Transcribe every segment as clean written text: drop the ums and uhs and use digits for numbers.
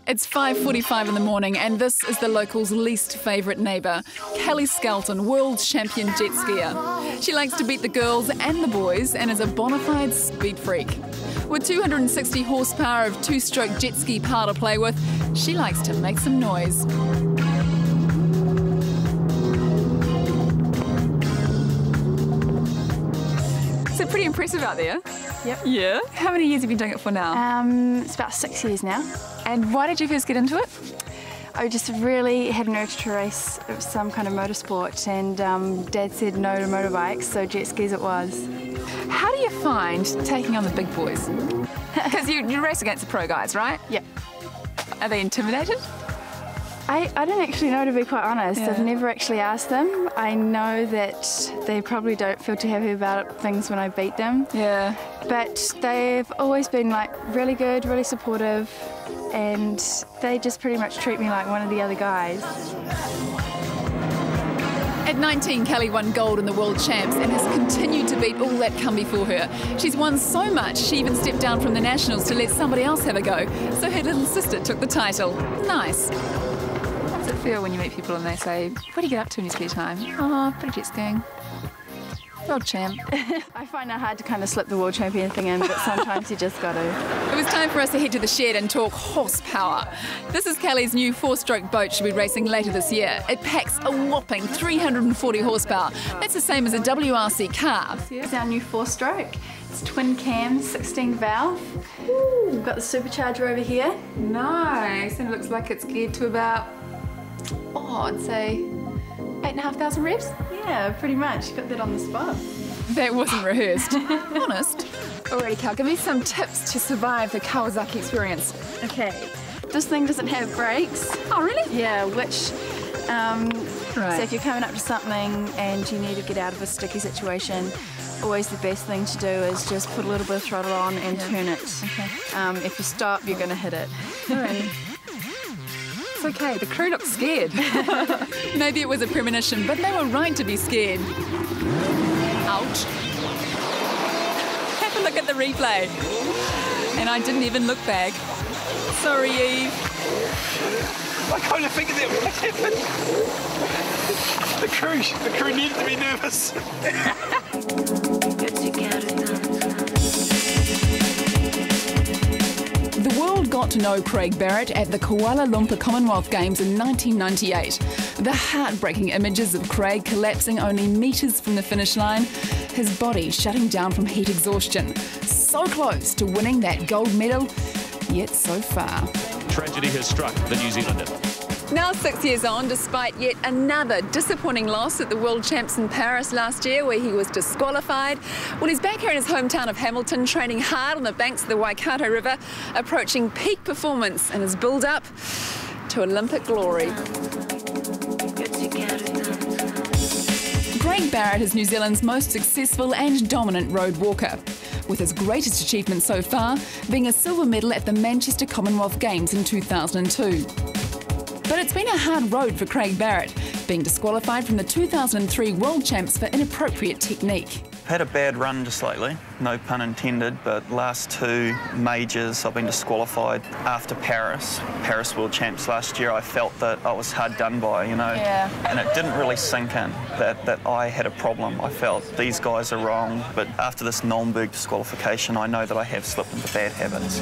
It's 5:45 in the morning, and this is the locals' least favourite neighbour, Kelly Skelton, world champion jet skier. She likes to beat the girls and the boys and is a bona fide speed freak. With 260 horsepower of two-stroke jet ski power to play with, she likes to make some noise. So pretty impressive out there. Yep. Yeah? How many years have you been doing it for now? It's about 6 years now. And why did you first get into it? I just really had an urge to race some kind of motorsport, and Dad said no to motorbikes, so jet skis it was. How do you find taking on the big boys? Because you race against the pro guys, right? Yep. Are they intimidated? I don't actually know, to be quite honest. Yeah. I've never actually asked them. I know that they probably don't feel too happy about things when I beat them. Yeah. But they've always been like really good, really supportive, and they just pretty much treat me like one of the other guys. At 19, Kelly won gold in the World Champs and has continued to beat all that come before her. She's won so much, she even stepped down from the Nationals to let somebody else have a go. So her little sister took the title. Nice. How does it feel when you meet people and they say, what do you get up to in your spare time? Oh, pretty jet skiing. World champ. I find it hard to kind of slip the world champion thing in, but sometimes you just got to. It was time for us to head to the shed and talk horsepower. This is Kelly's new four-stroke boat she'll be racing later this year. It packs a whopping 340 horsepower. That's the same as a WRC car. It's our new four-stroke. It's twin cam, 16 valve. Ooh. We've got the supercharger over here. Nice, and it looks like it's geared to about, I'd say 8,500 revs? Yeah, pretty much. Got that on the spot. That wasn't rehearsed. Honest. Alrighty, Cal, give me some tips to survive the Kawasaki experience. Okay, this thing doesn't have brakes. Oh, really? Yeah, which, Right. so if you're coming up to something and you need to get out of a sticky situation, always the best thing to do is just put a little bit of throttle on and turn it. Okay. If you stop, you're going to hit it. Alrighty. It's okay, the crew looked scared. Maybe it was a premonition, but they were right to be scared. Ouch. Have a look at the replay. And I didn't even look back. Sorry, Eve. I kind of figured that would happen. The crew needed to be nervous. The world got to know Craig Barrett at the Kuala Lumpur Commonwealth Games in 1998. The heartbreaking images of Craig collapsing only metres from the finish line, his body shutting down from heat exhaustion. So close to winning that gold medal, yet so far. Tragedy has struck the New Zealander. Now 6 years on, despite yet another disappointing loss at the World Champs in Paris last year where he was disqualified, well, he's back here in his hometown of Hamilton, training hard on the banks of the Waikato River, approaching peak performance in his build-up to Olympic glory. Craig Barrett is New Zealand's most successful and dominant road walker, with his greatest achievement so far being a silver medal at the Manchester Commonwealth Games in 2002. But it's been a hard road for Craig Barrett, being disqualified from the 2003 World Champs for inappropriate technique. I've had a bad run just lately, no pun intended, but last two majors I've been disqualified after Paris World Champs last year. I felt that I was hard done by, you know, and it didn't really sink in that I had a problem. I felt these guys are wrong, but after this Nürnberg disqualification, I know that I have slipped into bad habits.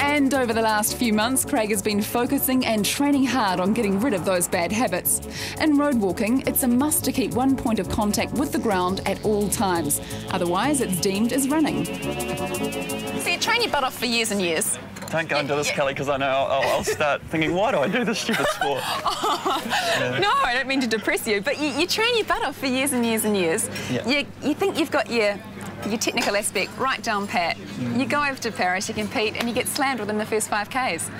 And over the last few months, Craig has been focusing and training hard on getting rid of those bad habits. In road walking, it's a must to keep one point of contact with the ground at all times. Otherwise, it's deemed as running. So you train your butt off for years and years. Don't go into this, Kelly, because I know I'll start thinking, why do I do this stupid sport? No, I don't mean to depress you, but you train your butt off for years and years and years. Yeah. You think you've got your technical aspect right down pat. You go over to Paris, you compete, and you get slammed within the first 5Ks.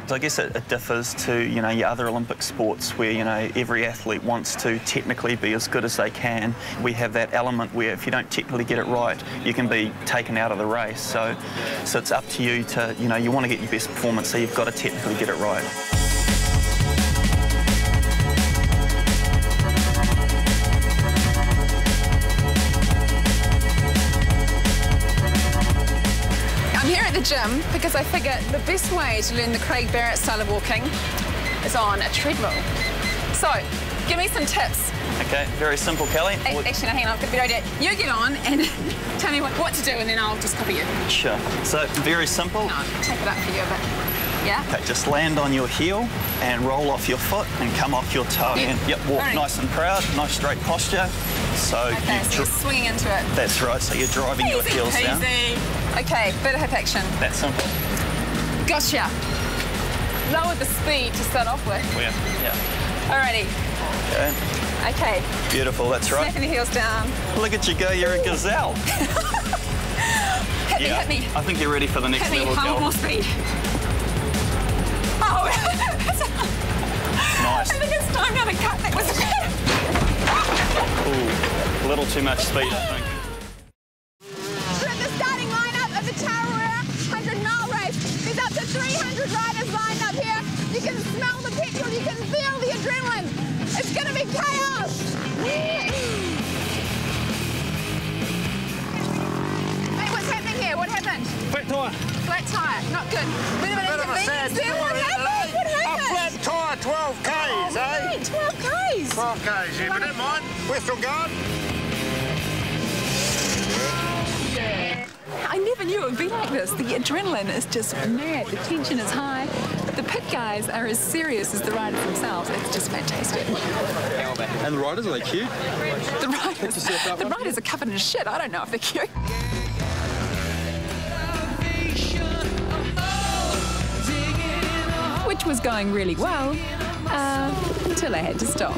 So I guess it differs to, you know, your other Olympic sports where, you know, every athlete wants to technically be as good as they can. We have that element where if you don't technically get it right, you can be taken out of the race. So it's up to you to, you know, you want to get your best performance, so you've got to technically get it right. gym because I figure the best way to learn the Craig Barrett style of walking is on a treadmill. So, give me some tips. Okay, very simple, Kelly. Actually, no, hang on, I've got a better idea. You get on and tell me what to do, and then I'll just copy you. Sure. So, very simple. No, I'll take it up for you a bit. Yeah? Okay, just land on your heel and roll off your foot and come off your toe. Yeah. And, walk Right. nice and proud, nice straight posture. So, Okay, so you're swinging into it. that's right, so you're driving your heels down. Okay, bit of hip action. That's simple. Gotcha. Lower the speed to start off with. Yeah. Alrighty. Okay. Okay. Beautiful, that's right. Snapping the heels down. Look at you go, you're a gazelle. Hit me. I think you're ready for the next Hit me, level, I want girl. more speed. Oh! Nice. I think it's time now to cut. That was Ooh, a little too much speed, I think. We're at the starting lineup of the Tarawera 100-mile race. There's up to 300 riders lined up here. You can smell the petrol, you can feel the adrenaline. It's going to be chaos. Hey, what's happening here? What happened? Flat tyre. Flat tyre. Not good. Bit of an inconvenience there. What happened? What happened? Flat tyre, 12 Ks, Oh, right, 12 Ks. 12 Ks, yeah, but don't mind. We're still going. I never knew it would be like this. The adrenaline is just mad. The tension is high. The pit guys are as serious as the riders themselves. It's just fantastic. And the riders, are they cute? The riders are covered in shit. I don't know if they're cute. Which was going really well until I had to stop.